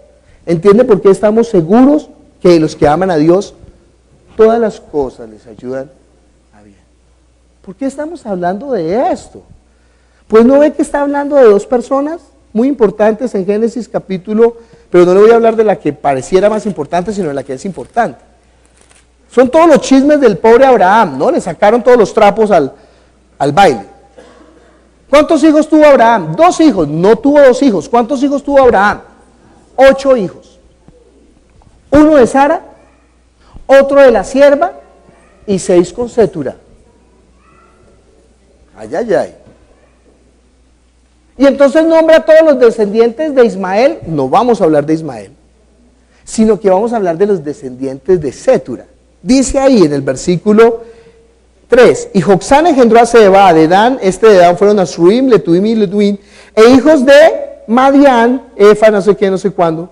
¿Entiende por qué estamos seguros que los que aman a Dios, todas las cosas les ayudan a bien? ¿Por qué estamos hablando de esto? Pues no ve que está hablando de dos personas muy importantes en Génesis capítulo, pero no le voy a hablar de la que pareciera más importante, sino de la que es importante. Son todos los chismes del pobre Abraham, ¿no? Le sacaron todos los trapos al baile. ¿Cuántos hijos tuvo Abraham? 2 hijos, no tuvo 2 hijos. ¿Cuántos hijos tuvo Abraham? 8 hijos. 1 de Sara, otro de la sierva y 6 con Cetura. Ay. Y entonces nombra a todos los descendientes de Ismael. No vamos a hablar de Ismael, sino que vamos a hablar de los descendientes de Cetura. Dice ahí en el versículo 3, y Joxán engendró a Seba, a Dedán, de Dan fueron Asruim, Letuim y Letuim, e hijos de Madián, Efa, no sé qué, no sé cuándo.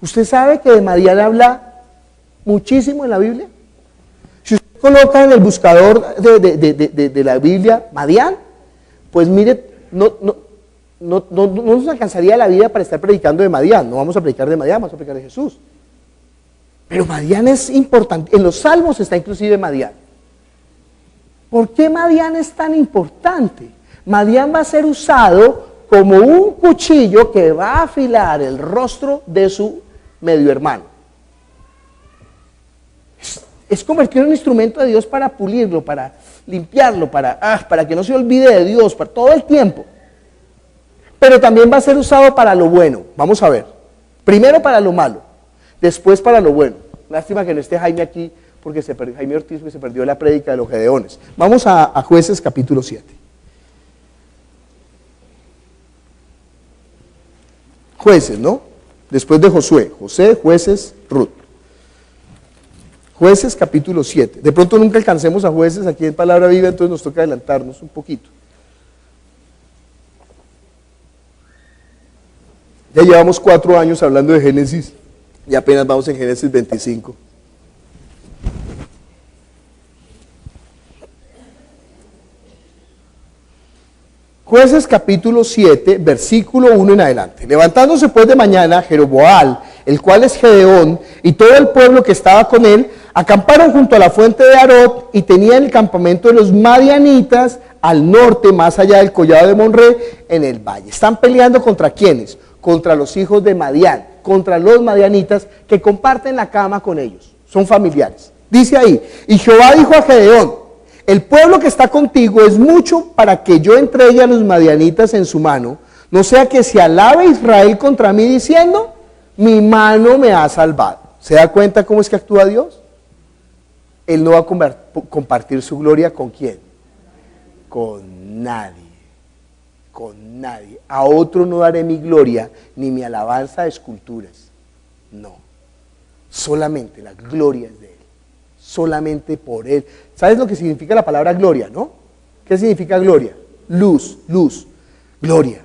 ¿Usted sabe que de Madián habla muchísimo en la Biblia? Si usted coloca en el buscador de la Biblia Madián, pues mire, no nos alcanzaría la vida para estar predicando de Madián. No vamos a predicar de Madián, vamos a predicar de Jesús. Pero Madián es importante, en los Salmos está inclusive Madián. ¿Por qué Madián es tan importante? Madián va a ser usado como un cuchillo que va a afilar el rostro de su medio hermano. Es convertido en un instrumento de Dios para pulirlo, para limpiarlo, para que no se olvide de Dios, para todo el tiempo. Pero también va a ser usado para lo bueno. Vamos a ver. Primero para lo malo. Después para lo bueno. Lástima que no esté Jaime aquí, porque Jaime Ortiz, porque se perdió la prédica de los Gedeones. Vamos a Jueces capítulo 7. Jueces, ¿no? Después de Josué, Jueces, Ruth. Jueces capítulo 7. De pronto nunca alcancemos a Jueces aquí en Palabra Viva, entonces nos toca adelantarnos un poquito. Ya llevamos 4 años hablando de Génesis. Y apenas vamos en Génesis 25. Jueces capítulo 7, versículo 1 en adelante. Levantándose pues de mañana, Jeroboam, el cual es Gedeón, y todo el pueblo que estaba con él, acamparon junto a la fuente de Arot, y tenían el campamento de los madianitas al norte, más allá del collado de Monré, en el valle. ¿Están peleando contra quiénes? Contra los hijos de Madián, contra los madianitas que comparten la cama con ellos, son familiares. Dice ahí, y Jehová dijo a Gedeón, el pueblo que está contigo es mucho para que yo entregue a los madianitas en su mano, no sea que se alabe Israel contra mí diciendo, mi mano me ha salvado. ¿Se da cuenta cómo es que actúa Dios? Él no va a compartir su gloria ¿con quién? Con nadie. Con nadie. A otro no daré mi gloria ni mi alabanza a esculturas. No. Solamente la gloria es de Él. Solamente por Él. ¿Sabes lo que significa la palabra gloria, no? ¿Qué significa gloria? Luz, gloria.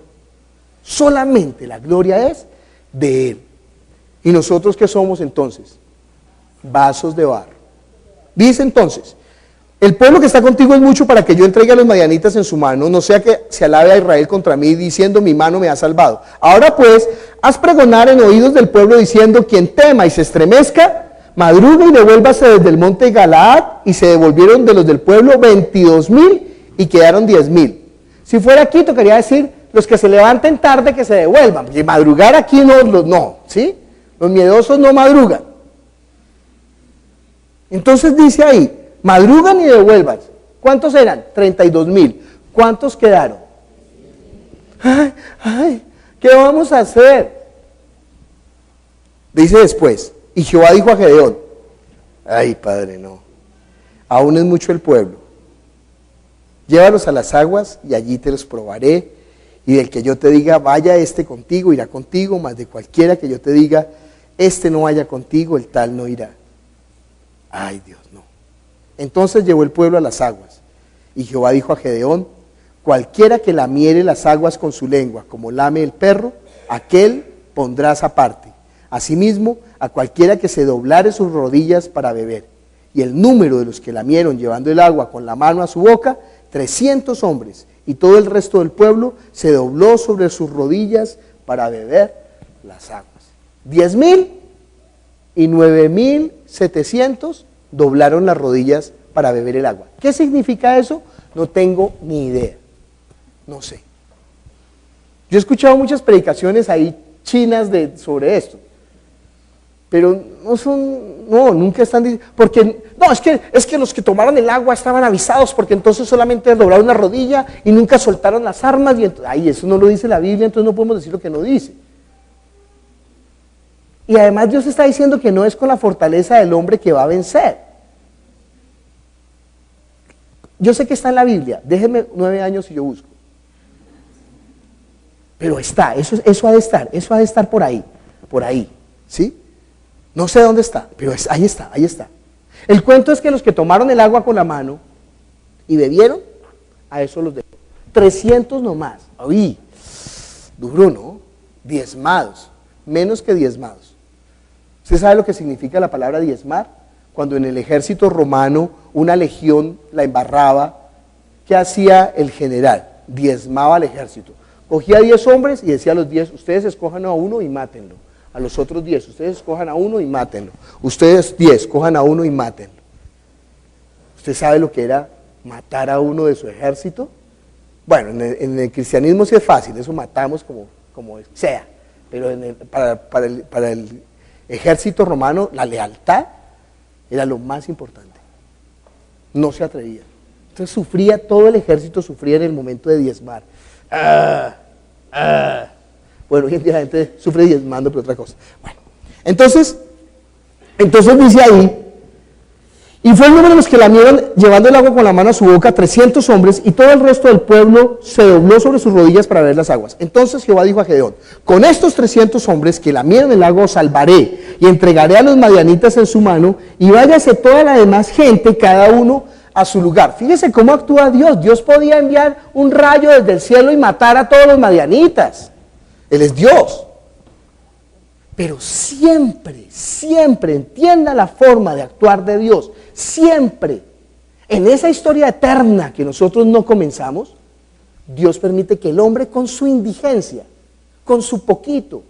Solamente la gloria es de Él. ¿Y nosotros qué somos entonces? Vasos de barro. Dice entonces, el pueblo que está contigo es mucho para que yo entregue a los madianitas en su mano, no sea que se alabe a Israel contra mí, diciendo mi mano me ha salvado. Ahora pues, haz pregonar en oídos del pueblo diciendo, quien tema y se estremezca, madruga y devuélvase desde el monte Galaad, y se devolvieron de los del pueblo 22,000 y quedaron 10,000. Si fuera aquí tocaría decir, los que se levanten tarde que se devuelvan, porque madrugar aquí no, ¿sí? Los miedosos no madrugan. Entonces dice ahí, madrugan y devuelvan. ¿Cuántos eran? 32,000. ¿Cuántos quedaron? Ay, ¿qué vamos a hacer? Dice después, y Jehová dijo a Gedeón, ay padre, no, aún es mucho el pueblo, llévalos a las aguas y allí te los probaré, y del que yo te diga, vaya este contigo, irá contigo, mas de cualquiera que yo te diga, este no vaya contigo, el tal no irá. Ay Dios, no. Entonces llevó el pueblo a las aguas, y Jehová dijo a Gedeón, cualquiera que lamiere las aguas con su lengua, como lame el perro, aquel pondrás aparte. Asimismo, a cualquiera que se doblare sus rodillas para beber. Y el número de los que lamieron llevando el agua con la mano a su boca, 300 hombres, y todo el resto del pueblo se dobló sobre sus rodillas para beber las aguas. 10,000 y 9,700 doblaron las rodillas para beber el agua. ¿Qué significa eso? No tengo ni idea. No sé. Yo he escuchado muchas predicaciones ahí chinas sobre esto. Pero nunca están diciendo, porque, no, es que los que tomaron el agua estaban avisados, porque entonces solamente doblaron la rodilla y nunca soltaron las armas, y eso no lo dice la Biblia, entonces no podemos decir lo que no dice. Y además Dios está diciendo que no es con la fortaleza del hombre que va a vencer. Yo sé que está en la Biblia, déjenme 9 años y yo busco. Pero está, eso ha de estar por ahí, ¿sí? No sé dónde está, pero ahí está. El cuento es que los que tomaron el agua con la mano y bebieron, a eso los dejó. 300 nomás. Uy, duro, ¿no? Diezmados, menos que diezmados. ¿Usted sabe lo que significa la palabra diezmar? Cuando en el ejército romano una legión la embarraba, ¿qué hacía el general? Diezmaba al ejército. Cogía 10 hombres y decía a los 10, ustedes escojan a uno y mátenlo. A los otros 10, ustedes escojan a uno y mátenlo. Ustedes 10, cojan a uno y mátenlo. ¿Usted sabe lo que era matar a uno de su ejército? Bueno, en el cristianismo sí es fácil, eso matamos como sea. Pero para el ejército romano, la lealtad era lo más importante. No se atrevía. Entonces todo el ejército sufría en el momento de diezmar. Bueno, hoy en día la gente sufre diezmando por otra cosa. Bueno, entonces dice ahí, y fue el número de los que lamieron llevando el agua con la mano a su boca, 300 hombres, y todo el resto del pueblo se dobló sobre sus rodillas para beber las aguas. Entonces Jehová dijo a Gedeón, con estos 300 hombres que lamieron el agua os salvaré, y entregaré a los madianitas en su mano, y váyase toda la demás gente, cada uno a su lugar. Fíjese cómo actúa Dios. Dios podía enviar un rayo desde el cielo y matar a todos los madianitas. Él es Dios. Pero siempre entienda la forma de actuar de Dios. Siempre, en esa historia eterna que nosotros no comenzamos, Dios permite que el hombre con su indigencia, con su poquito,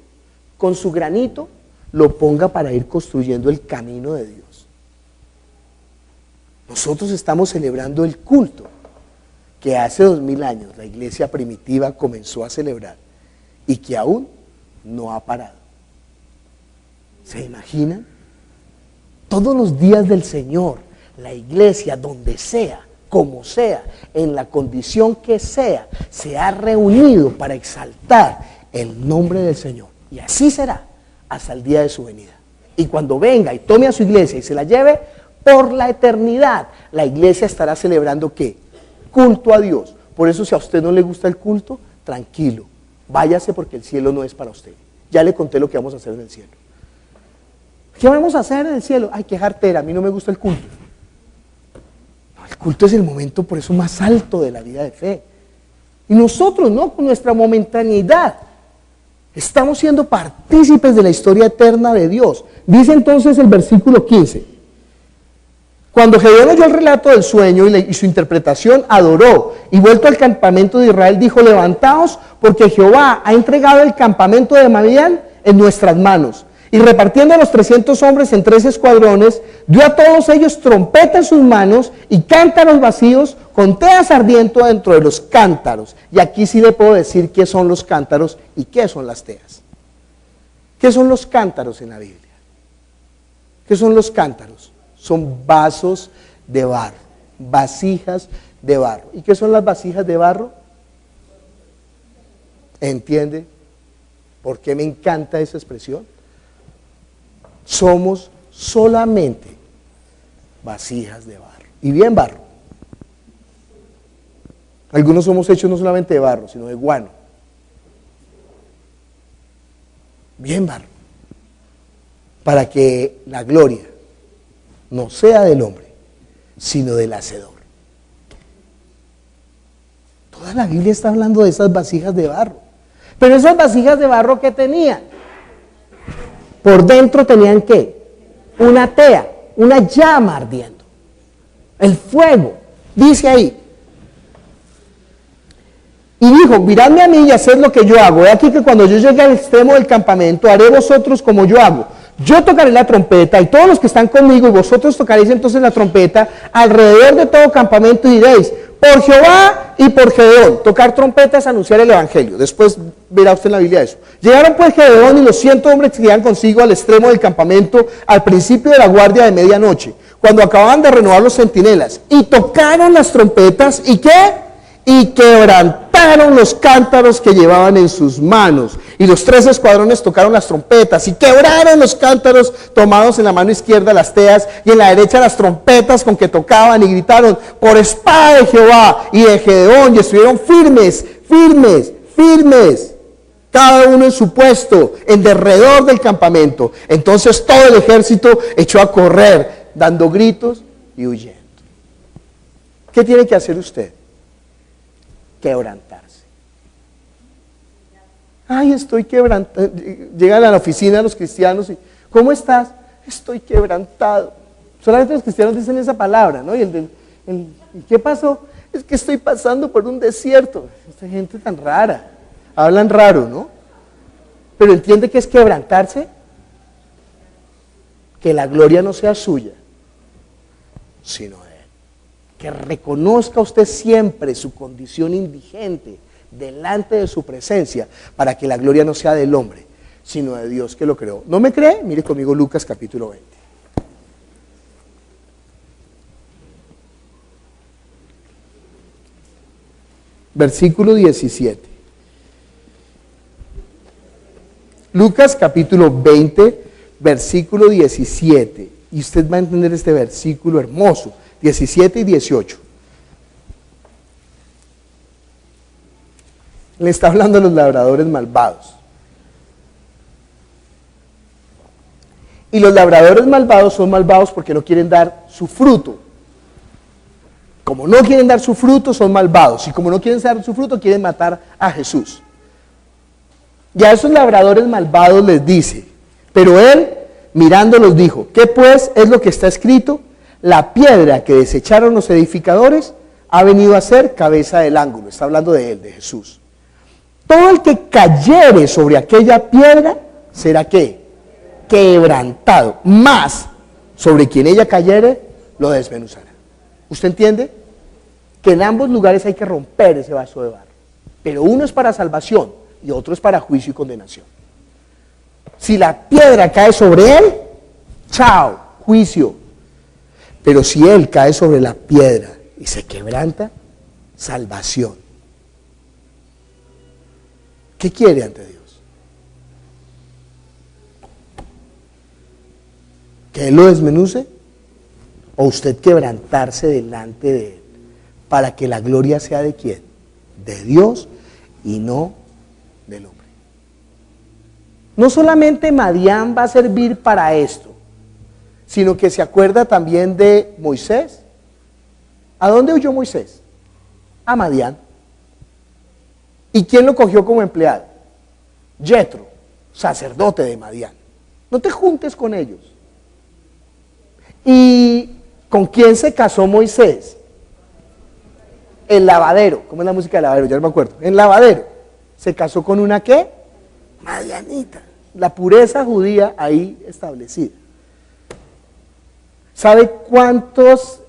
con su granito, lo ponga para ir construyendo el camino de Dios. Nosotros estamos celebrando el culto que hace 2000 años la iglesia primitiva comenzó a celebrar y que aún no ha parado. ¿Se imaginan? Todos los días del Señor, la iglesia, donde sea, como sea, en la condición que sea, se ha reunido para exaltar el nombre del Señor. Y así será hasta el día de su venida. Y cuando venga y tome a su iglesia y se la lleve, por la eternidad, la iglesia estará celebrando ¿qué? Culto a Dios. Por eso si a usted no le gusta el culto, tranquilo, váyase porque el cielo no es para usted. Ya le conté lo que vamos a hacer en el cielo. ¿Qué vamos a hacer en el cielo? Ay, qué jartera, a mí no me gusta el culto. No, el culto es el momento por eso más alto de la vida de fe. Y nosotros, ¿no? Con nuestra momentaneidad, estamos siendo partícipes de la historia eterna de Dios. Dice entonces el versículo 15. Cuando Gedeón oyó el relato del sueño y su interpretación, adoró, y vuelto al campamento de Israel dijo, levantaos, porque Jehová ha entregado el campamento de Madián en nuestras manos. Y repartiendo a los 300 hombres en 3 escuadrones, dio a todos ellos trompeta en sus manos y cántaros vacíos con teas ardiendo dentro de los cántaros. Y aquí sí le puedo decir qué son los cántaros y qué son las teas. ¿Qué son los cántaros en la Biblia? ¿Qué son los cántaros? Son vasos de barro, vasijas de barro. ¿Y qué son las vasijas de barro? ¿Entiende por qué me encanta esa expresión? Somos solamente vasijas de barro. Y bien barro. Algunos somos hechos no solamente de barro, sino de guano. Bien barro. Para que la gloria no sea del hombre, sino del hacedor. Toda la Biblia está hablando de esas vasijas de barro. Pero esas vasijas de barro, ¿qué tenían? Por dentro tenían ¿qué? Una tea, una llama ardiendo. El fuego, dice ahí. Y dijo, miradme a mí y haced lo que yo hago. He aquí que cuando yo llegue al extremo del campamento, haré vosotros como yo hago. Yo tocaré la trompeta y todos los que están conmigo y vosotros tocaréis entonces la trompeta alrededor de todo campamento y diréis, por Jehová y por Gedeón. Tocar trompeta es anunciar el evangelio. Después verá usted en la Biblia eso. Llegaron pues Gedeón y los 100 hombres que iban consigo al extremo del campamento al principio de la guardia de medianoche, cuando acababan de renovar los centinelas, y tocaron las trompetas y ¿qué? Y quebrantaron los cántaros que llevaban en sus manos. Y los 3 escuadrones tocaron las trompetas y quebraron los cántaros tomados en la mano izquierda las teas y en la derecha las trompetas con que tocaban y gritaron por espada de Jehová y de Gedeón, y estuvieron firmes, cada uno en su puesto, en derredor del campamento. Entonces todo el ejército echó a correr, dando gritos y huyendo. ¿Qué tiene que hacer usted? Quebrantarse. Ay, estoy quebrantado. Llegan a la oficina los cristianos y ¿cómo estás? Estoy quebrantado. Solamente los cristianos dicen esa palabra, ¿no? ¿Y qué pasó? Es que estoy pasando por un desierto. Esta gente tan rara. Hablan raro, ¿no? Pero ¿entiende qué es quebrantarse? Que la gloria no sea suya, sino de Él. Que reconozca usted siempre su condición indigente delante de su presencia, para que la gloria no sea del hombre, sino de Dios que lo creó. ¿No me cree? Mire conmigo Lucas capítulo 20. Versículo 17. Lucas capítulo 20, versículo 17. Y usted va a entender este versículo hermoso, 17 y 18. Le está hablando a los labradores malvados. Y los labradores malvados son malvados porque no quieren dar su fruto. Como no quieren dar su fruto, son malvados. Y como no quieren dar su fruto, quieren matar a Jesús. Y a esos labradores malvados les dice, pero él, mirándolos, dijo, ¿qué pues es lo que está escrito? La piedra que desecharon los edificadores ha venido a ser cabeza del ángulo. Está hablando de él, de Jesús. Todo el que cayere sobre aquella piedra será ¿qué? Quebrantado. Más sobre quien ella cayere lo desmenuzará. ¿Usted entiende? Que en ambos lugares hay que romper ese vaso de barro. Pero uno es para salvación y otro es para juicio y condenación. Si la piedra cae sobre él, chao, juicio. Pero si él cae sobre la piedra y se quebranta, salvación. ¿Qué quiere ante Dios? ¿Que Él lo desmenuce? ¿O usted quebrantarse delante de Él para que la gloria sea de quién? De Dios y no del hombre. No solamente Madián va a servir para esto, sino que se acuerda también de Moisés. ¿A dónde huyó Moisés? A Madián. ¿Y quién lo cogió como empleado? Yetro, sacerdote de Madián. No te juntes con ellos. ¿Y con quién se casó Moisés? El lavadero. ¿Cómo es la música del lavadero? Ya no me acuerdo. El lavadero. ¿Se casó con una qué? Madianita. la pureza judía ahí establecida. ¿Sabe cuántas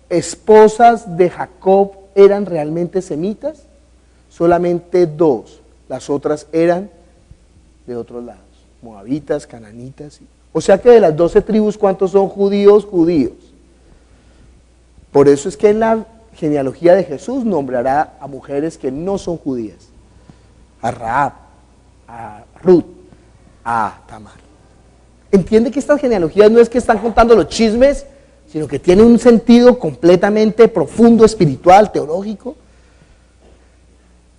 esposas de Jacob eran realmente semitas? Solamente 2, las otras eran de otros lados, moabitas, cananitas. O sea que de las 12 tribus, ¿cuántos son judíos? Judíos. Por eso es que en la genealogía de Jesús nombrará a mujeres que no son judías, a Rahab, a Ruth, a Tamar. ¿Entiende que estas genealogías no es que están contando los chismes, sino que tienen un sentido completamente profundo, espiritual, teológico?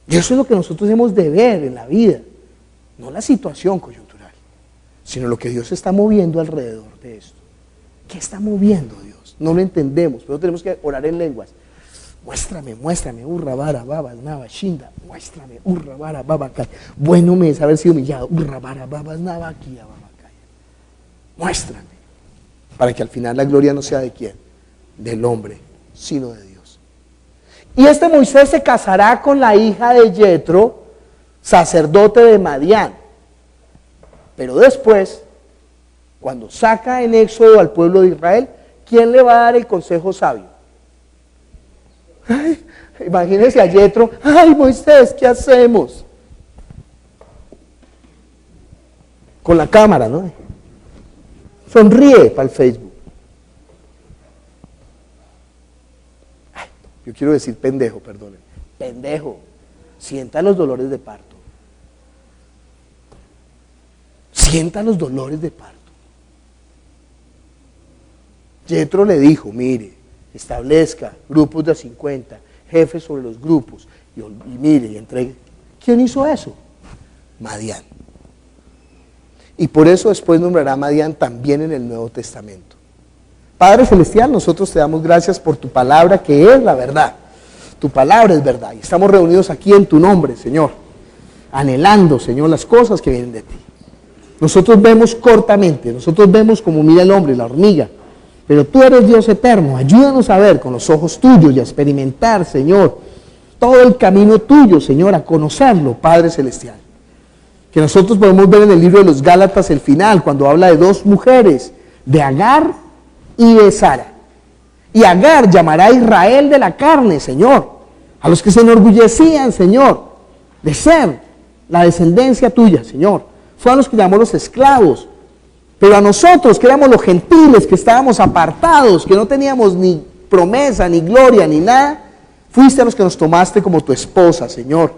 Y eso es lo que nosotros hemos de ver en la vida, no la situación coyuntural, sino lo que Dios está moviendo alrededor de esto. ¿Qué está moviendo Dios? No lo entendemos, pero tenemos que orar en lenguas. Muéstrame, urra, vara, baba, nava, shinda, muéstrame, urra, vara, baba, calla. Bueno me es haber sido humillado, urra, vara, baba, nava, aquí, baba, calla. Muéstrame, para que al final la gloria no sea de quién, del hombre, sino de Dios. Y este Moisés se casará con la hija de Yetro, sacerdote de Madián. Pero después, cuando saca en Éxodo al pueblo de Israel, ¿quién le va a dar el consejo sabio? Ay, imagínense a Yetro, ay Moisés, ¿qué hacemos? Con la cámara, ¿no? Sonríe para el Facebook. Ay, yo quiero decir pendejo, perdónenme. Pendejo, sienta los dolores de parto. Sienta los dolores de parto. Yetro le dijo, mire, establezca grupos de 50, jefes sobre los grupos, y mire, y entregue. ¿Quién hizo eso? Madián. Y por eso después nombrará a Madián también en el Nuevo Testamento. Padre Celestial, nosotros te damos gracias por tu palabra, que es la verdad. Tu palabra es verdad, y estamos reunidos aquí en tu nombre, Señor, anhelando, Señor, las cosas que vienen de ti. Nosotros vemos cortamente, nosotros vemos como mira el hombre, la hormiga, pero tú eres Dios eterno. Ayúdanos a ver con los ojos tuyos y a experimentar, Señor, todo el camino tuyo, Señor, a conocerlo, Padre Celestial. Que nosotros podemos ver en el libro de los Gálatas el final, cuando habla de 2 mujeres, de Agar y de Sara. Y Agar llamará a Israel de la carne, Señor, a los que se enorgullecían, Señor, de ser la descendencia tuya, Señor. Fueron los que llamó los esclavos. Pero a nosotros, que éramos los gentiles, que estábamos apartados, que no teníamos ni promesa, ni gloria, ni nada, fuiste a los que nos tomaste como tu esposa, Señor.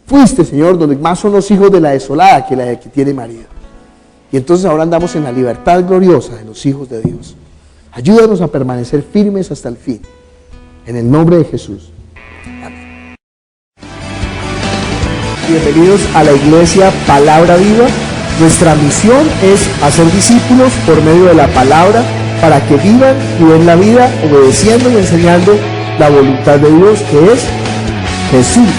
Fuiste, Señor, donde más son los hijos de la desolada que la de que tiene marido. Y entonces ahora andamos en la libertad gloriosa de los hijos de Dios. Ayúdanos a permanecer firmes hasta el fin. En el nombre de Jesús. Amén. Bienvenidos a la iglesia Palabra Viva. Nuestra misión es hacer discípulos por medio de la palabra para que vivan y den la vida obedeciendo y enseñando la voluntad de Dios, que es Jesús.